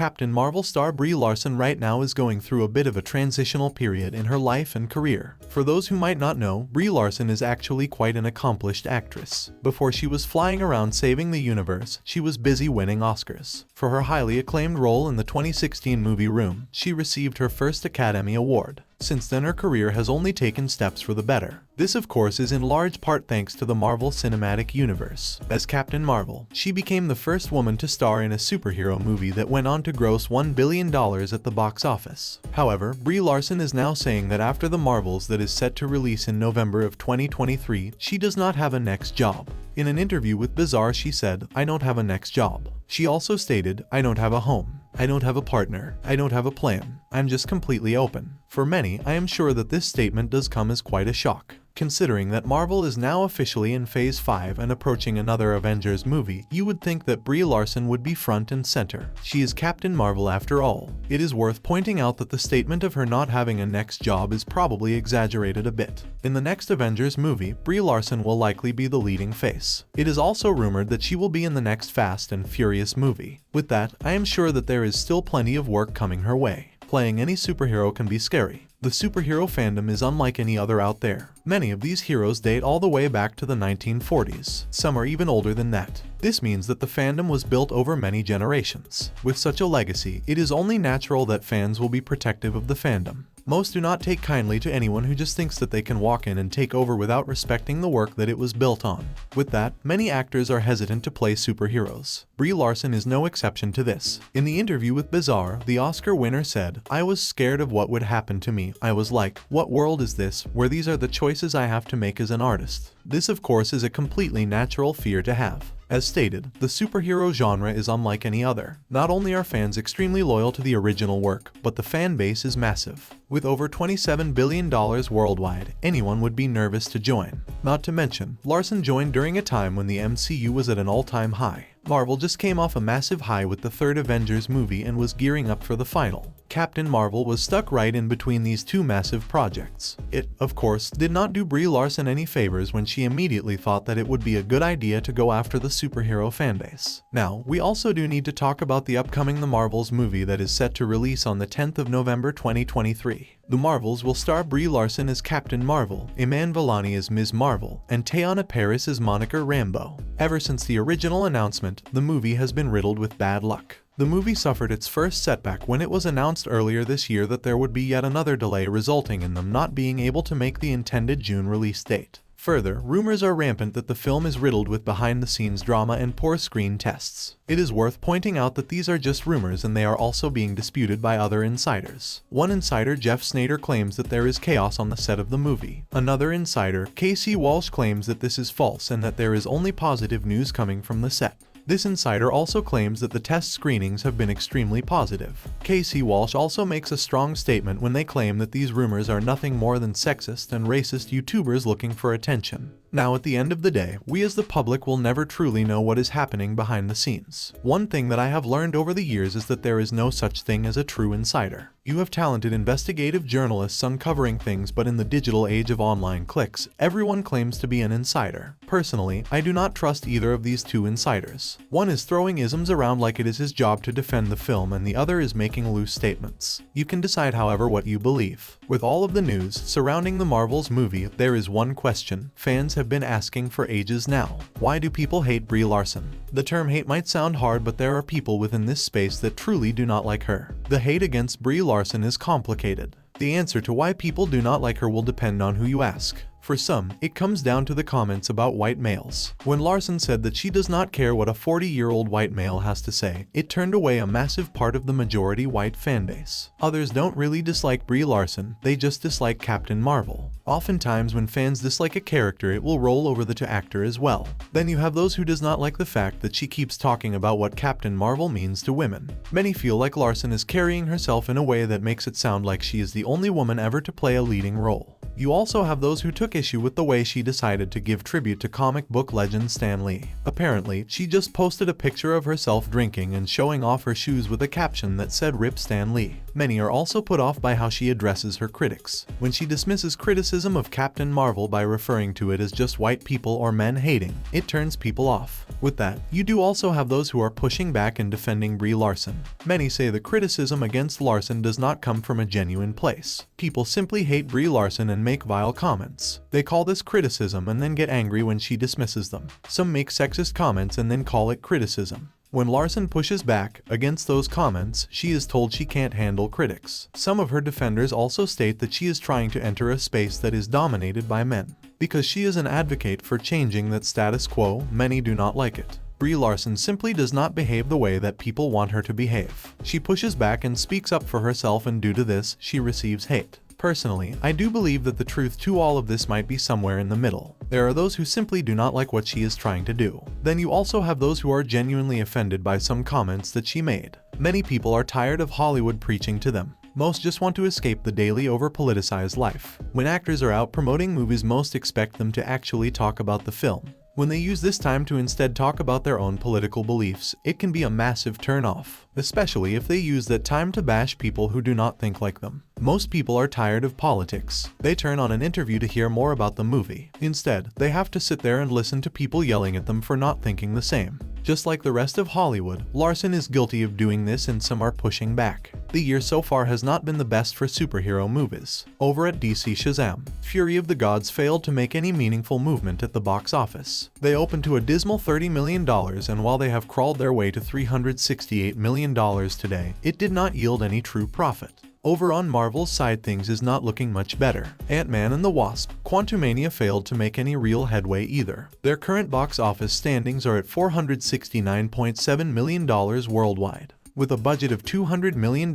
Captain Marvel star Brie Larson right now is going through a bit of a transitional period in her life and career. For those who might not know, Brie Larson is actually quite an accomplished actress. Before she was flying around saving the universe, she was busy winning Oscars. For her highly acclaimed role in the 2016 movie Room, she received her first Academy Award. Since then, her career has only taken steps for the better. This, of course, is in large part thanks to the Marvel Cinematic Universe. As Captain Marvel, she became the first woman to star in a superhero movie that went on to gross $1 billion at the box office. However, Brie Larson is now saying that after The Marvels that is set to release in November of 2023, she does not have a next job. In an interview with Bezaar, she said, "I don't have a next job." She also stated, "I don't have a home. I don't have a partner. I don't have a plan. I'm just completely open." For many, I am sure that this statement does come as quite a shock. Considering that Marvel is now officially in Phase 5 and approaching another Avengers movie, you would think that Brie Larson would be front and center. She is Captain Marvel after all. It is worth pointing out that the statement of her not having a next job is probably exaggerated a bit. In the next Avengers movie, Brie Larson will likely be the leading face. It is also rumored that she will be in the next Fast and Furious movie. With that, I am sure that there is still plenty of work coming her way. Playing any superhero can be scary. The superhero fandom is unlike any other out there. Many of these heroes date all the way back to the 1940s. Some are even older than that. This means that the fandom was built over many generations. With such a legacy, it is only natural that fans will be protective of the fandom. Most do not take kindly to anyone who just thinks that they can walk in and take over without respecting the work that it was built on. With that, many actors are hesitant to play superheroes. Brie Larson is no exception to this. In the interview with Bezaar, the Oscar winner said, "I was scared of what would happen to me. I was like, what world is this, where these are the choices I have to make as an artist?" This, of course, is a completely natural fear to have. As stated, the superhero genre is unlike any other. Not only are fans extremely loyal to the original work, but the fan base is massive. With over $27 billion worldwide, anyone would be nervous to join. Not to mention, Larson joined during a time when the MCU was at an all-time high. Marvel just came off a massive high with the third Avengers movie and was gearing up for the final. Captain Marvel was stuck right in between these two massive projects. It, of course, did not do Brie Larson any favors when she immediately thought that it would be a good idea to go after the superhero fanbase. Now, we also do need to talk about the upcoming The Marvels movie that is set to release on the 10th of November 2023. The Marvels will star Brie Larson as Captain Marvel, Iman Vellani as Ms. Marvel, and Teyonah Parris as Monica Rambeau. Ever since the original announcement, the movie has been riddled with bad luck. The movie suffered its first setback when it was announced earlier this year that there would be yet another delay, resulting in them not being able to make the intended June release date. Further, rumors are rampant that the film is riddled with behind-the-scenes drama and poor screen tests. It is worth pointing out that these are just rumors and they are also being disputed by other insiders. One insider, Jeff Snyder, claims that there is chaos on the set of the movie. Another insider, Casey Walsh, claims that this is false and that there is only positive news coming from the set. This insider also claims that the test screenings have been extremely positive. Casey Walsh also makes a strong statement when they claim that these rumors are nothing more than sexist and racist YouTubers looking for attention. Now, at the end of the day, we as the public will never truly know what is happening behind the scenes. One thing that I have learned over the years is that there is no such thing as a true insider. You have talented investigative journalists uncovering things, but in the digital age of online clicks, everyone claims to be an insider. Personally, I do not trust either of these two insiders. One is throwing isms around like it is his job to defend the film, and the other is making loose statements. You can decide, however, what you believe. With all of the news surrounding the Marvels movie, there is one question fans have been asking for ages now. Why do people hate Brie Larson? The term hate might sound hard, but there are people within this space that truly do not like her. The hate against Brie Larson is complicated. The answer to why people do not like her will depend on who you ask. For some, it comes down to the comments about white males. When Larson said that she does not care what a 40-year-old white male has to say, it turned away a massive part of the majority white fanbase. Others don't really dislike Brie Larson, they just dislike Captain Marvel. Oftentimes when fans dislike a character, it will roll over to actor as well. Then you have those who does not like the fact that she keeps talking about what Captain Marvel means to women. Many feel like Larson is carrying herself in a way that makes it sound like she is the only woman ever to play a leading role. You also have those who took issue with the way she decided to give tribute to comic book legend Stan Lee. Apparently, she just posted a picture of herself drinking and showing off her shoes with a caption that said "Rip Stan Lee." Many are also put off by how she addresses her critics. When she dismisses criticism of Captain Marvel by referring to it as just white people or men hating, it turns people off. With that, you do also have those who are pushing back and defending Brie Larson. Many say the criticism against Larson does not come from a genuine place. People simply hate Brie Larson and make vile comments. They call this criticism and then get angry when she dismisses them. Some make sexist comments and then call it criticism. When Larson pushes back against those comments, she is told she can't handle critics. Some of her defenders also state that she is trying to enter a space that is dominated by men. Because she is an advocate for changing that status quo, many do not like it. Brie Larson simply does not behave the way that people want her to behave. She pushes back and speaks up for herself, and due to this, she receives hate. Personally, I do believe that the truth to all of this might be somewhere in the middle. There are those who simply do not like what she is trying to do. Then you also have those who are genuinely offended by some comments that she made. Many people are tired of Hollywood preaching to them. Most just want to escape the daily over-politicized life. When actors are out promoting movies, most expect them to actually talk about the film. When they use this time to instead talk about their own political beliefs, it can be a massive turn-off, especially if they use that time to bash people who do not think like them. Most people are tired of politics. They turn on an interview to hear more about the movie. Instead, they have to sit there and listen to people yelling at them for not thinking the same. Just like the rest of Hollywood, Larson is guilty of doing this, and some are pushing back. The year so far has not been the best for superhero movies. Over at DC, Shazam! Fury of the Gods failed to make any meaningful movement at the box office. They opened to a dismal $30 million, and while they have crawled their way to $368 million today, it did not yield any true profit. Over on Marvel's side, things is not looking much better. Ant-Man and the Wasp: Quantumania failed to make any real headway either. Their current box office standings are at $469.7 million worldwide. With a budget of $200 million,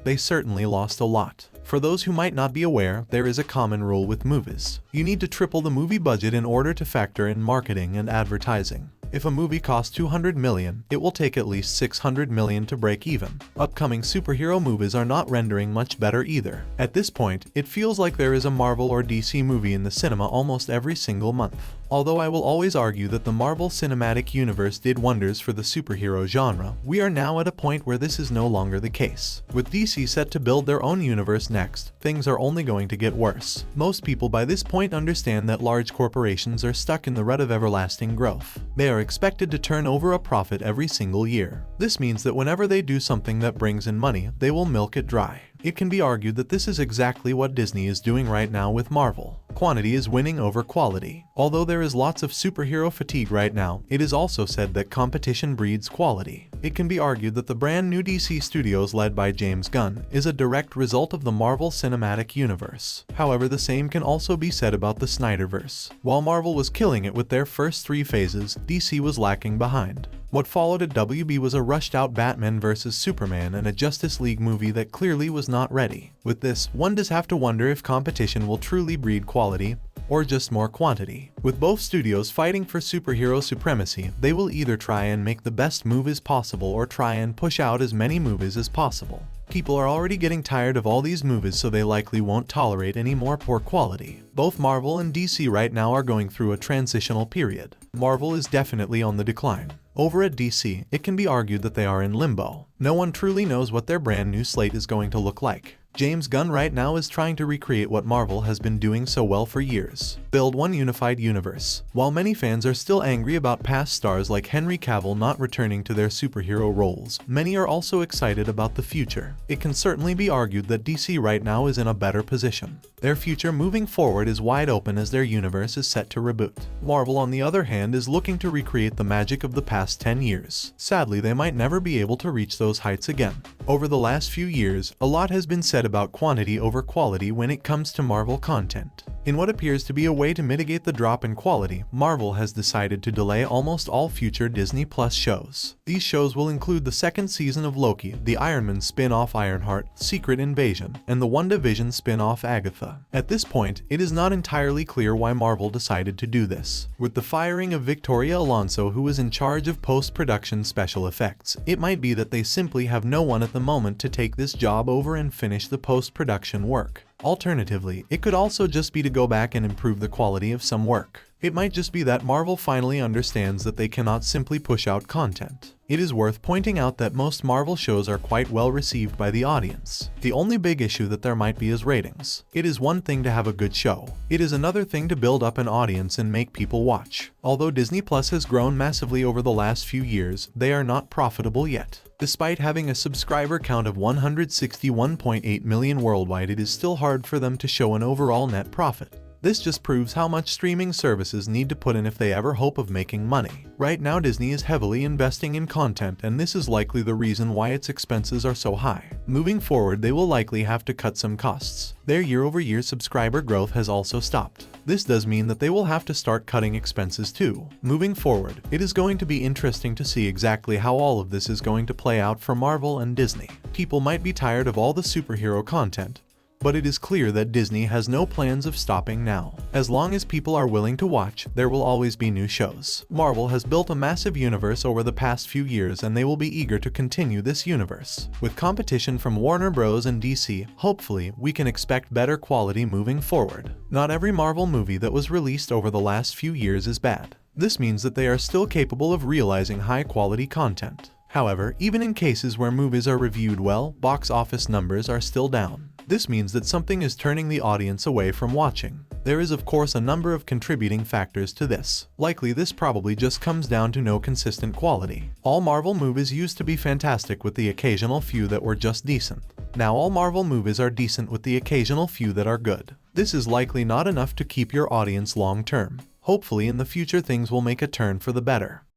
they certainly lost a lot. For those who might not be aware, there is a common rule with movies. You need to triple the movie budget in order to factor in marketing and advertising. If a movie costs $200 million, it will take at least $600 million to break even. Upcoming superhero movies are not rendering much better either. At this point, it feels like there is a Marvel or DC movie in the cinema almost every single month. Although I will always argue that the Marvel Cinematic Universe did wonders for the superhero genre, we are now at a point where this is no longer the case. With DC set to build their own universe next, things are only going to get worse. Most people by this point understand that large corporations are stuck in the rut of everlasting growth. They are expected to turn over a profit every single year. This means that whenever they do something that brings in money, they will milk it dry. It can be argued that this is exactly what Disney is doing right now with Marvel. Quantity is winning over quality. Although there is lots of superhero fatigue right now, it is also said that competition breeds quality. It can be argued that the brand new DC Studios led by James Gunn is a direct result of the Marvel Cinematic Universe. However, the same can also be said about the Snyderverse. While Marvel was killing it with their first 3 phases, DC was lacking behind. What followed at WB was a rushed-out Batman vs Superman and a Justice League movie that clearly was not ready. With this, one does have to wonder if competition will truly breed quality, or just more quantity. With both studios fighting for superhero supremacy, they will either try and make the best movies possible or try and push out as many movies as possible. People are already getting tired of all these movies, so they likely won't tolerate any more poor quality. Both Marvel and DC right now are going through a transitional period. Marvel is definitely on the decline. Over at DC, it can be argued that they are in limbo. No one truly knows what their brand new slate is going to look like. James Gunn right now is trying to recreate what Marvel has been doing so well for years: build one unified universe. While many fans are still angry about past stars like Henry Cavill not returning to their superhero roles, many are also excited about the future. It can certainly be argued that DC right now is in a better position. Their future moving forward is wide open as their universe is set to reboot. Marvel, on the other hand, is looking to recreate the magic of the past 10 years. Sadly, they might never be able to reach those heights again. Over the last few years, a lot has been said about quantity over quality when it comes to Marvel content. In what appears to be a way to mitigate the drop in quality, Marvel has decided to delay almost all future Disney Plus shows. These shows will include the 2nd season of Loki, the Iron Man spin-off Ironheart, Secret Invasion, and the WandaVision spin-off Agatha. At this point, it is not entirely clear why Marvel decided to do this. With the firing of Victoria Alonso, who was in charge of post-production special effects, it might be that they simply have no one at the moment to take this job over and finish the post-production work. Alternatively, it could also just be to go back and improve the quality of some work. It might just be that Marvel finally understands that they cannot simply push out content. It is worth pointing out that most Marvel shows are quite well received by the audience. The only big issue that there might be is ratings. It is one thing to have a good show. It is another thing to build up an audience and make people watch. Although Disney Plus has grown massively over the last few years, they are not profitable yet. Despite having a subscriber count of 161.8 million worldwide, it is still hard for them to show an overall net profit. This just proves how much streaming services need to put in if they ever hope of making money. Right now, Disney is heavily investing in content, and this is likely the reason why its expenses are so high. Moving forward, they will likely have to cut some costs. Their year-over-year subscriber growth has also stopped. This does mean that they will have to start cutting expenses too. Moving forward, it is going to be interesting to see exactly how all of this is going to play out for Marvel and Disney. People might be tired of all the superhero content, but it is clear that Disney has no plans of stopping now. As long as people are willing to watch, there will always be new shows. Marvel has built a massive universe over the past few years, and they will be eager to continue this universe. With competition from Warner Bros. And DC, hopefully, we can expect better quality moving forward. Not every Marvel movie that was released over the last few years is bad. This means that they are still capable of realizing high-quality content. However, even in cases where movies are reviewed well, box office numbers are still down. This means that something is turning the audience away from watching. There is of course a number of contributing factors to this. Likely this probably just comes down to no consistent quality. All Marvel movies used to be fantastic with the occasional few that were just decent. Now all Marvel movies are decent with the occasional few that are good. This is likely not enough to keep your audience long term. Hopefully in the future things will make a turn for the better.